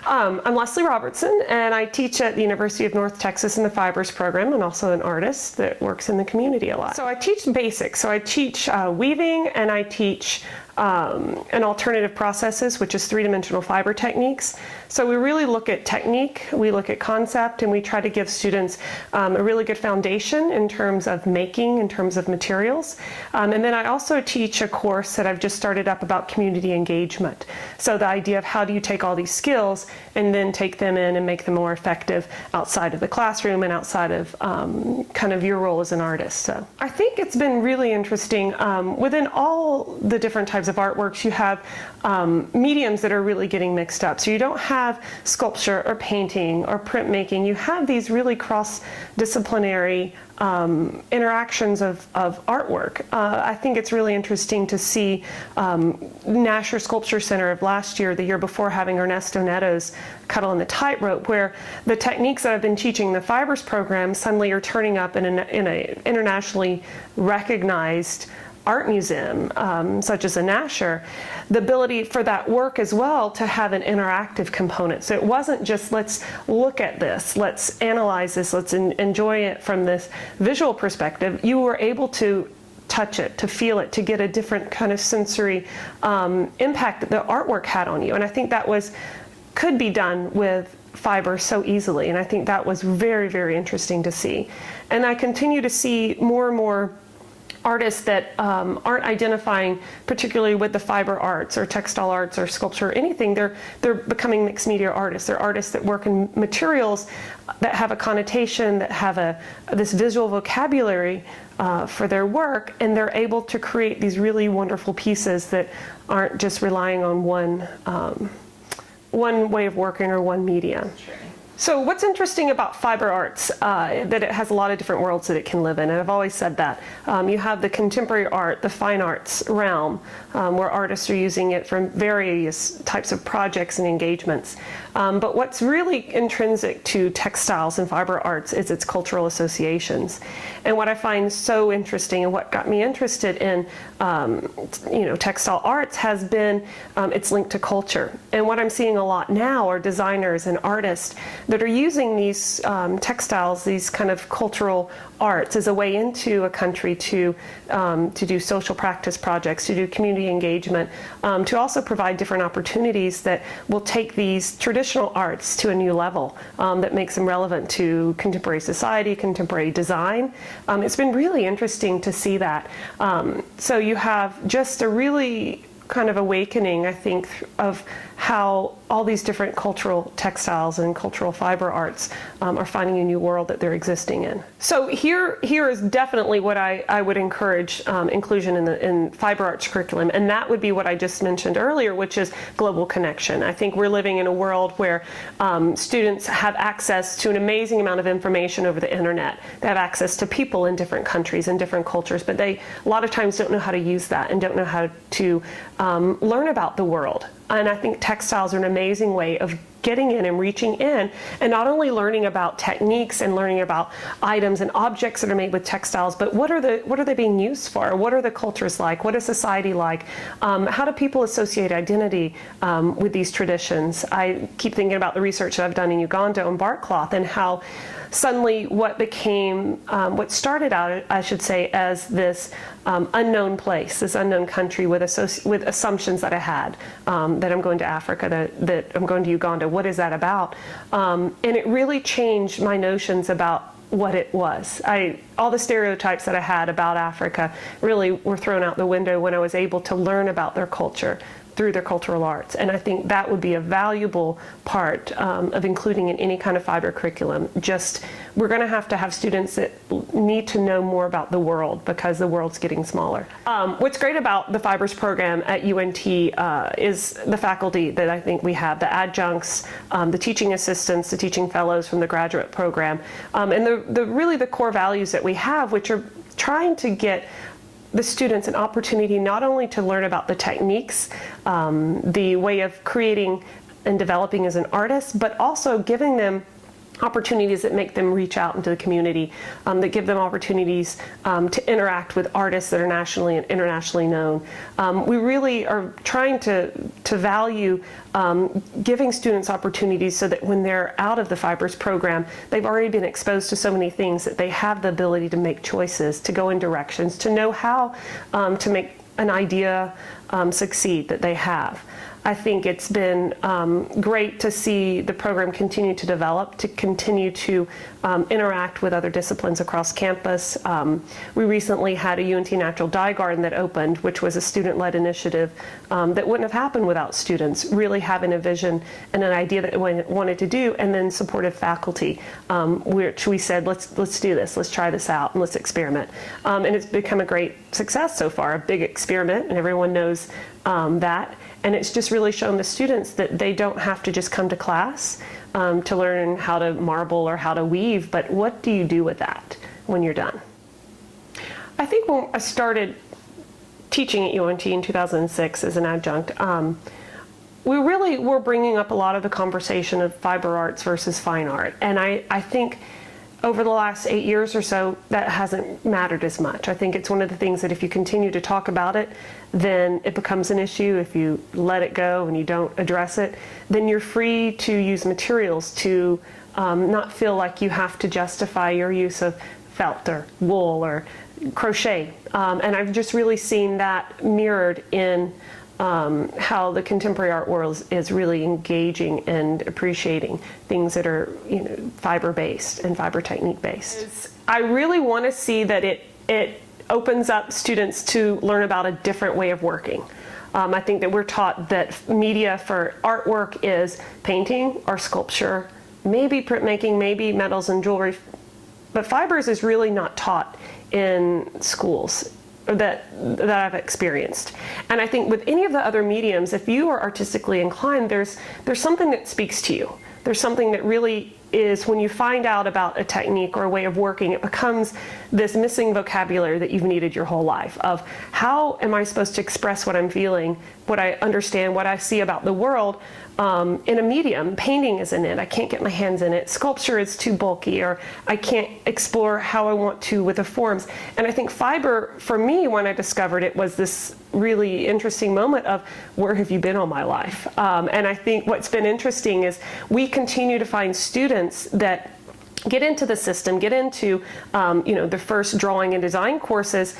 I'm Lesli Robertson, and I teach at the University of North Texas in the Fibers program, and also an artist that works in the community a lot. So I teach basics. So I teach weaving, and I teach and alternative processes, which is three-dimensional fiber techniques. So we really look at technique, we look at concept, and we try to give students a really good foundation in terms of making, in terms of materials. And then I also teach a course that I've just started up about community engagement. So the idea of how do you take all these skills and then take them in and make them more effective outside of the classroom and outside of kind of your role as an artist. So I think it's been really interesting. Within all the different types of artworks, you have mediums that are really getting mixed up. So you don't have sculpture or painting or printmaking. You have these really cross-disciplinary interactions of artwork. I think it's really interesting to see Nasher Sculpture Center of last year, the year before, having Ernesto Neto's Cuddle on the Tightrope, where the techniques that I've been teaching in the Fibers program suddenly are turning up in an internationally recognized art museum, such as a Nasher. The ability for that work as well to have an interactive component. So it wasn't just let's look at this, let's analyze this, let's enjoy it from this visual perspective. You were able to touch it, to feel it, to get a different kind of sensory impact that the artwork had on you. And I think that could be done with fiber so easily. And I think that was very, very interesting to see. And I continue to see more and more artists that aren't identifying particularly with the fiber arts or textile arts or sculpture or anything. They're becoming mixed media artists. They're artists that work in materials that have a connotation, that have this visual vocabulary for their work, and they're able to create these really wonderful pieces that aren't just relying on one way of working or one medium. So what's interesting about fiber arts, that it has a lot of different worlds that it can live in, and I've always said that. You have the contemporary art, the fine arts realm, where artists are using it for various types of projects and engagements. But what's really intrinsic to textiles and fiber arts is its cultural associations. And what I find so interesting, and what got me interested in textile arts, has been its link to culture. And what I'm seeing a lot now are designers and artists that are using these textiles, these kind of cultural arts, as a way into a country to do social practice projects, to do community engagement, to also provide different opportunities that will take these traditional arts to a new level, that makes them relevant to contemporary society, contemporary design. It's been really interesting to see that. So you have just a really kind of awakening, I think, of how all these different cultural textiles and cultural fiber arts are finding a new world that they're existing in. So here is definitely what I would encourage inclusion in fiber arts curriculum, and that would be what I just mentioned earlier, which is global connection. I think we're living in a world where students have access to an amazing amount of information over the internet. They have access to people in different countries and different cultures, but they a lot of times don't know how to use that and don't know how to learn about the world. And I think textiles are an amazing way of getting in and reaching in, and not only learning about techniques and learning about items and objects that are made with textiles, but what are they being used for? What are the cultures like? What is society like? How do people associate identity with these traditions? I keep thinking about the research that I've done in Uganda on bark cloth, and how suddenly what started out, I should say, as this unknown place, this unknown country with assumptions that I had, that I'm going to Africa, that I'm going to Uganda, what is that about? And it really changed my notions about what it was. All the stereotypes that I had about Africa really were thrown out the window when I was able to learn about their culture through their cultural arts. And I think that would be a valuable part of including in any kind of fiber curriculum. We're going to have students that need to know more about the world, because the world's getting smaller. What's great about the Fibers program at UNT is the faculty that I think we have, the adjuncts, the teaching assistants, the teaching fellows from the graduate program, and really the core values that we have, which are trying to get the students an opportunity not only to learn about the techniques, the way of creating and developing as an artist, but also giving them opportunities that make them reach out into the community, that give them opportunities to interact with artists that are nationally and internationally known. We really are trying to value giving students opportunities so that when they're out of the Fibers program, they've already been exposed to so many things that they have the ability to make choices, to go in directions, to know how to make an idea succeed that they have. I think it's been great to see the program continue to develop, to continue to interact with other disciplines across campus. We recently had a UNT Natural Dye Garden that opened, which was a student-led initiative that wouldn't have happened without students really having a vision and an idea that they wanted to do, and then supportive faculty, which we said, let's do this, let's try this out, and let's experiment. And it's become a great success so far, a big experiment, and everyone knows that. And it's just really shown the students that they don't have to just come to class to learn how to marble or how to weave, but what do you do with that when you're done? I think when I started teaching at UNT in 2006 as an adjunct, we really were bringing up a lot of the conversation of fiber arts versus fine art. And I think over the last 8 years or so, that hasn't mattered as much. I think it's one of the things that if you continue to talk about it, then it becomes an issue. If you let it go and you don't address it, then you're free to use materials to not feel like you have to justify your use of felt or wool or crochet. And I've just really seen that mirrored in how the contemporary art world is really engaging and appreciating things that are, fiber-based and fiber technique-based. I really want to see that it opens up students to learn about a different way of working. I think that we're taught that media for artwork is painting or sculpture, maybe printmaking, maybe metals and jewelry, but fibers is really not taught in schools that I've experienced. And I think with any of the other mediums, if you are artistically inclined, there's something that speaks to you. There's something that really is, when you find out about a technique or a way of working, it becomes this missing vocabulary that you've needed your whole life of how am I supposed to express what I'm feeling, what I understand, what I see about the world in a medium. Painting isn't it. I can't get my hands in it. Sculpture is too bulky, or I can't explore how I want to with the forms. And I think fiber, for me, when I discovered it, was this really interesting moment of where have you been all my life? And I think what's been interesting is we continue to find students that get into the system, get into the first drawing and design courses.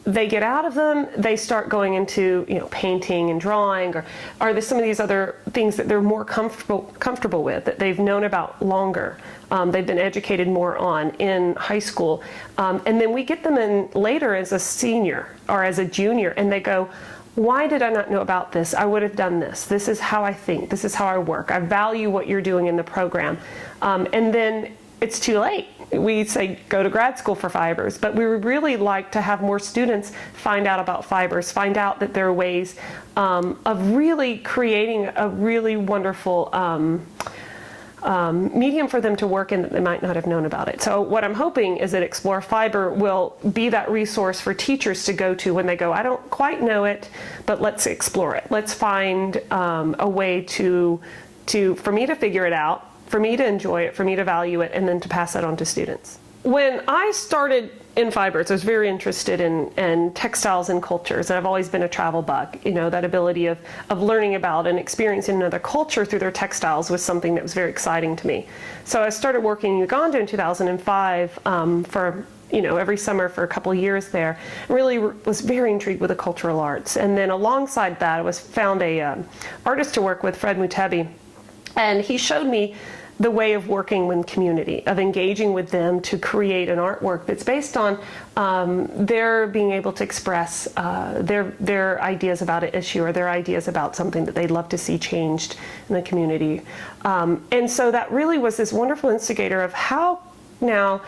They get out of them, they start going into painting and drawing, or there's some of these other things that they're more comfortable with, that they've known about longer. They've been educated more on in high school. And then we get them in later as a senior or as a junior, and they go, why did I not know about this? I would have done this. This is how I think. This is how I work. I value what you're doing in the program. And then it's too late. We say go to grad school for fibers, but we would really like to have more students find out about fibers, find out that there are ways of really creating a really wonderful medium for them to work in that they might not have known about it. So what I'm hoping is that Explore Fiber will be that resource for teachers to go to when they go, I don't quite know it, but let's explore it. Let's find a way for me to figure it out, for me to enjoy it, for me to value it, and then to pass that on to students. When I started in fibers, I was very interested in textiles and cultures, and I've always been a travel bug. That ability of learning about and experiencing another culture through their textiles was something that was very exciting to me. So I started working in Uganda in 2005 for every summer for a couple of years there. I really was very intrigued with the cultural arts. And then alongside that, I found a artist to work with, Fred Mutebi, and he showed me the way of working with community, of engaging with them to create an artwork that's based on their being able to express their ideas about an issue or their ideas about something that they'd love to see changed in the community. And so that really was this wonderful instigator of how now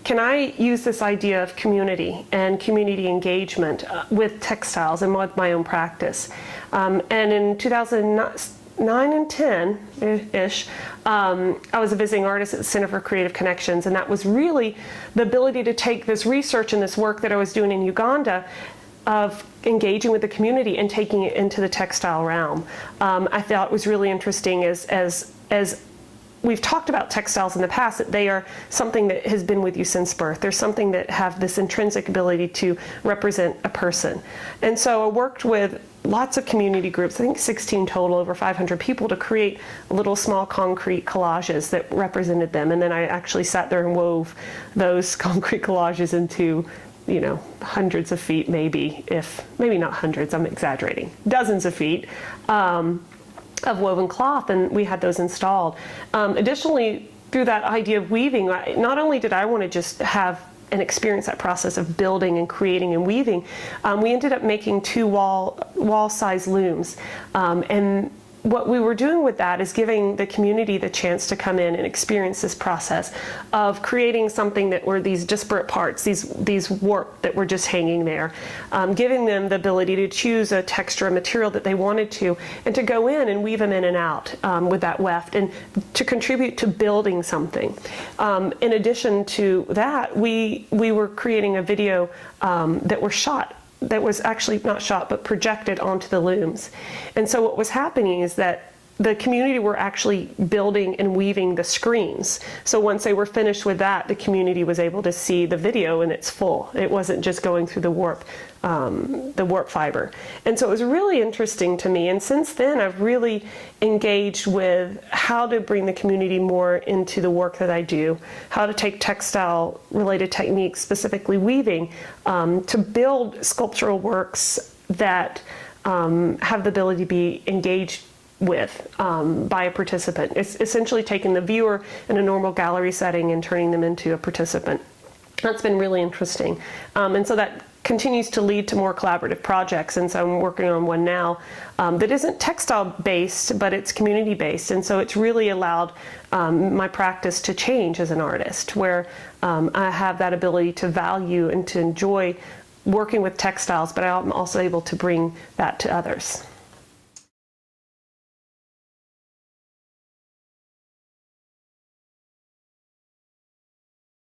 can I use this idea of community and community engagement with textiles and with my own practice. And in 2009 and 10-ish, I was a visiting artist at the Center for Creative Connections, and that was really the ability to take this research and this work that I was doing in Uganda of engaging with the community and taking it into the textile realm. I thought it was really interesting as we've talked about textiles in the past, that they are something that has been with you since birth. They're something that have this intrinsic ability to represent a person. And so I worked with lots of community groups, I think 16 total, over 500 people, to create little small concrete collages that represented them. And then I actually sat there and wove those concrete collages into, hundreds of feet, maybe not hundreds, I'm exaggerating, dozens of feet of woven cloth, and we had those installed. Additionally, through that idea of weaving, not only did I want to just have and experience that process of building and creating and weaving, we ended up making 2 wall-size looms. And what we were doing with that is giving the community the chance to come in and experience this process of creating something that were these disparate parts, these warp that were just hanging there, giving them the ability to choose a texture and material that they wanted to, and to go in and weave them in and out with that weft, and to contribute to building something. In addition to that, we were creating a video that was actually not shot, but projected onto the looms. And so what was happening is that the community were actually building and weaving the screens. So once they were finished with that, the community was able to see the video in its full. It wasn't just going through the warp fiber. And so it was really interesting to me. And since then, I've really engaged with how to bring the community more into the work that I do, how to take textile-related techniques, specifically weaving, to build sculptural works that have the ability to be engaged with by a participant. It's essentially taking the viewer in a normal gallery setting and turning them into a participant. That's been really interesting. And so that continues to lead to more collaborative projects. And so I'm working on one now that isn't textile based, but it's community based. And so it's really allowed my practice to change as an artist, where I have that ability to value and to enjoy working with textiles, but I'm also able to bring that to others.